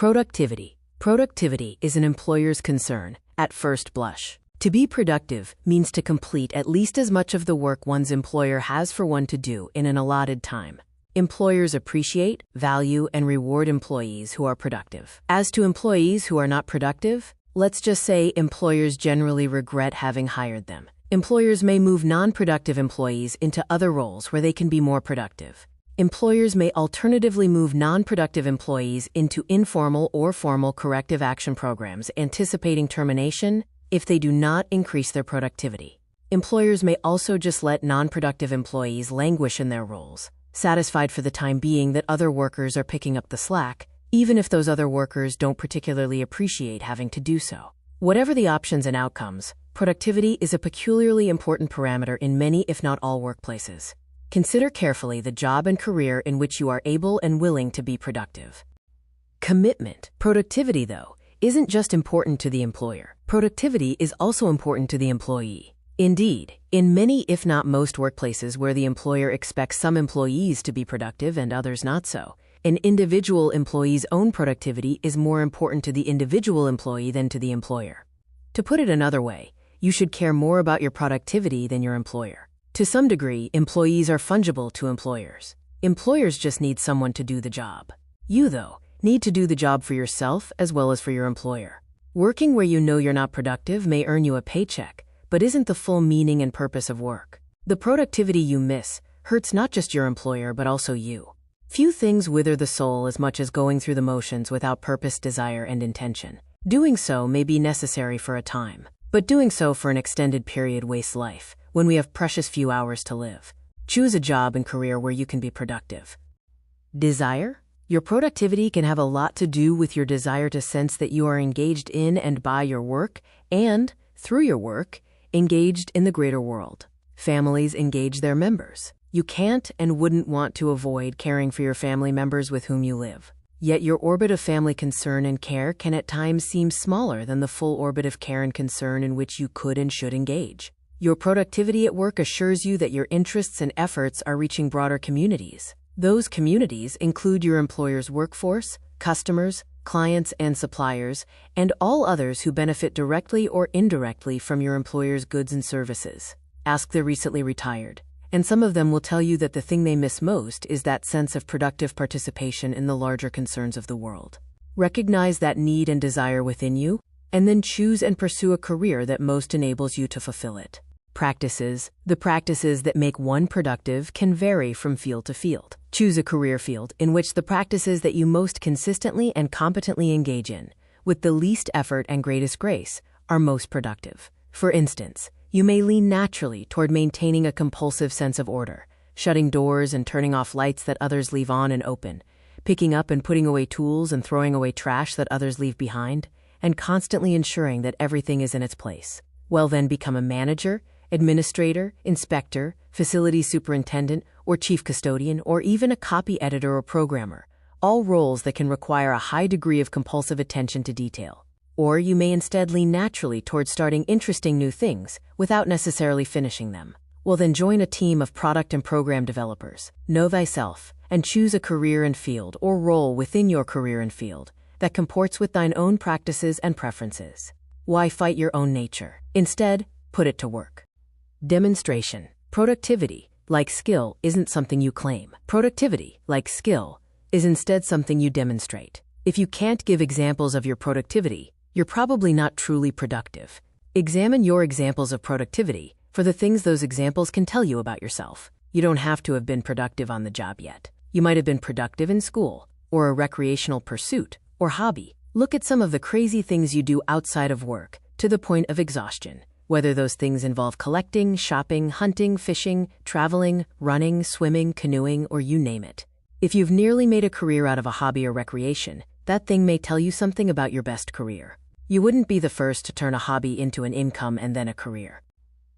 Productivity. Productivity is an employer's concern, at first blush. To be productive means to complete at least as much of the work one's employer has for one to do in an allotted time. Employers appreciate, value, and reward employees who are productive. As to employees who are not productive, let's just say employers generally regret having hired them. Employers may move non-productive employees into other roles where they can be more productive. Employers may alternatively move non-productive employees into informal or formal corrective action programs anticipating termination if they do not increase their productivity. Employers may also just let non-productive employees languish in their roles, satisfied for the time being that other workers are picking up the slack, even if those other workers don't particularly appreciate having to do so. Whatever the options and outcomes, productivity is a peculiarly important parameter in many, if not all, workplaces. Consider carefully the job and career in which you are able and willing to be productive. Commitment. Productivity, though, isn't just important to the employer. Productivity is also important to the employee. Indeed, in many, if not most, workplaces where the employer expects some employees to be productive and others not so, an individual employee's own productivity is more important to the individual employee than to the employer. To put it another way, you should care more about your productivity than your employer. To some degree, employees are fungible to employers. Employers just need someone to do the job. You, though, need to do the job for yourself as well as for your employer. Working where you know you're not productive may earn you a paycheck, but isn't the full meaning and purpose of work. The productivity you miss hurts not just your employer but also you. Few things wither the soul as much as going through the motions without purpose, desire, and intention. Doing so may be necessary for a time, but doing so for an extended period wastes life, when we have precious few hours to live. Choose a job and career where you can be productive. Desire? Your productivity can have a lot to do with your desire to sense that you are engaged in and by your work, and, through your work, engaged in the greater world. Families engage their members. You can't and wouldn't want to avoid caring for your family members with whom you live. Yet your orbit of family concern and care can at times seem smaller than the full orbit of care and concern in which you could and should engage. Your productivity at work assures you that your interests and efforts are reaching broader communities. Those communities include your employer's workforce, customers, clients and suppliers, and all others who benefit directly or indirectly from your employer's goods and services. Ask the recently retired, and some of them will tell you that the thing they miss most is that sense of productive participation in the larger concerns of the world. Recognize that need and desire within you, and then choose and pursue a career that most enables you to fulfill it. Practices. The practices that make one productive can vary from field to field. Choose a career field in which the practices that you most consistently and competently engage in, with the least effort and greatest grace, are most productive. For instance, you may lean naturally toward maintaining a compulsive sense of order, shutting doors and turning off lights that others leave on and open, picking up and putting away tools and throwing away trash that others leave behind, and constantly ensuring that everything is in its place. Well, then become a manager, administrator, inspector, facility superintendent, or chief custodian, or even a copy editor or programmer, all roles that can require a high degree of compulsive attention to detail. Or you may instead lean naturally toward starting interesting new things without necessarily finishing them. Well, then join a team of product and program developers. Know thyself, and choose a career and field or role within your career and field that comports with thine own practices and preferences. Why fight your own nature? Instead, put it to work. Demonstration. Productivity, like skill, isn't something you claim. Productivity, like skill, is instead something you demonstrate. If you can't give examples of your productivity, you're probably not truly productive. Examine your examples of productivity for the things those examples can tell you about yourself. You don't have to have been productive on the job yet. You might have been productive in school, or a recreational pursuit, or hobby. Look at some of the crazy things you do outside of work, to the point of exhaustion. Whether those things involve collecting, shopping, hunting, fishing, traveling, running, swimming, canoeing, or you name it. If you've nearly made a career out of a hobby or recreation, that thing may tell you something about your best career. You wouldn't be the first to turn a hobby into an income and then a career.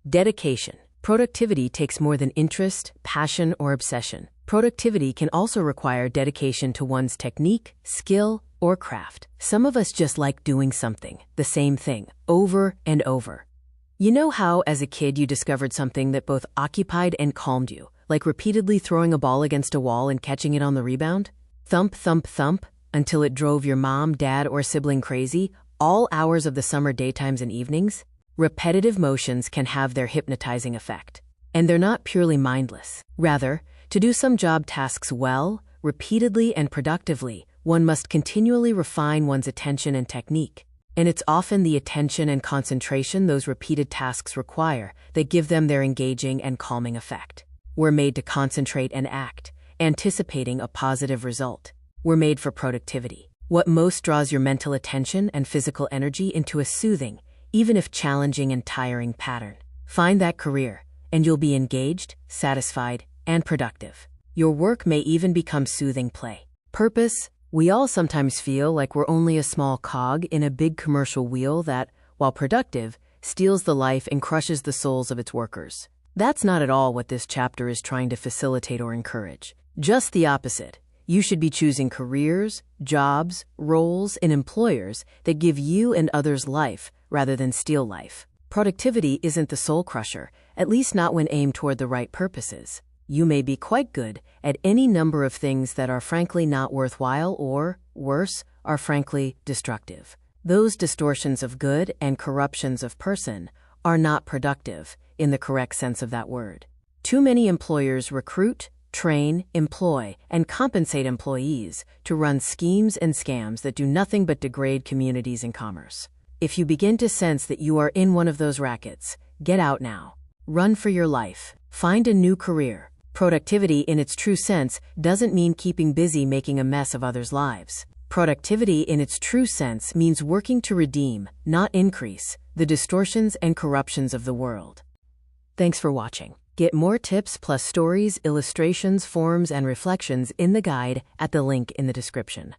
Dedication. Productivity takes more than interest, passion, or obsession. Productivity can also require dedication to one's technique, skill, or craft. Some of us just like doing something, the same thing, over and over. You know how, as a kid, you discovered something that both occupied and calmed you, like repeatedly throwing a ball against a wall and catching it on the rebound? Thump, thump, thump, until it drove your mom, dad, or sibling crazy, all hours of the summer daytimes and evenings? Repetitive motions can have their hypnotizing effect. And they're not purely mindless. Rather, to do some job tasks well, repeatedly and productively, one must continually refine one's attention and technique. And it's often the attention and concentration those repeated tasks require that give them their engaging and calming effect. We're made to concentrate and act, anticipating a positive result. We're made for productivity. What most draws your mental attention and physical energy into a soothing, even if challenging and tiring pattern. Find that career, and you'll be engaged, satisfied, and productive. Your work may even become soothing play. Purpose. We all sometimes feel like we're only a small cog in a big commercial wheel that, while productive, steals the life and crushes the souls of its workers. That's not at all what this chapter is trying to facilitate or encourage. Just the opposite. You should be choosing careers, jobs, roles, and employers that give you and others life rather than steal life. Productivity isn't the soul crusher, at least not when aimed toward the right purposes. You may be quite good at any number of things that are frankly not worthwhile or, worse, are frankly destructive. Those distortions of good and corruptions of person are not productive in the correct sense of that word. Too many employers recruit, train, employ, and compensate employees to run schemes and scams that do nothing but degrade communities and commerce. If you begin to sense that you are in one of those rackets, get out now. Run for your life. Find a new career. Productivity in its true sense doesn't mean keeping busy making a mess of others' lives. Productivity in its true sense means working to redeem, not increase, the distortions and corruptions of the world. Thanks for watching. Get more tips plus stories, illustrations, forms, and reflections in the guide at the link in the description.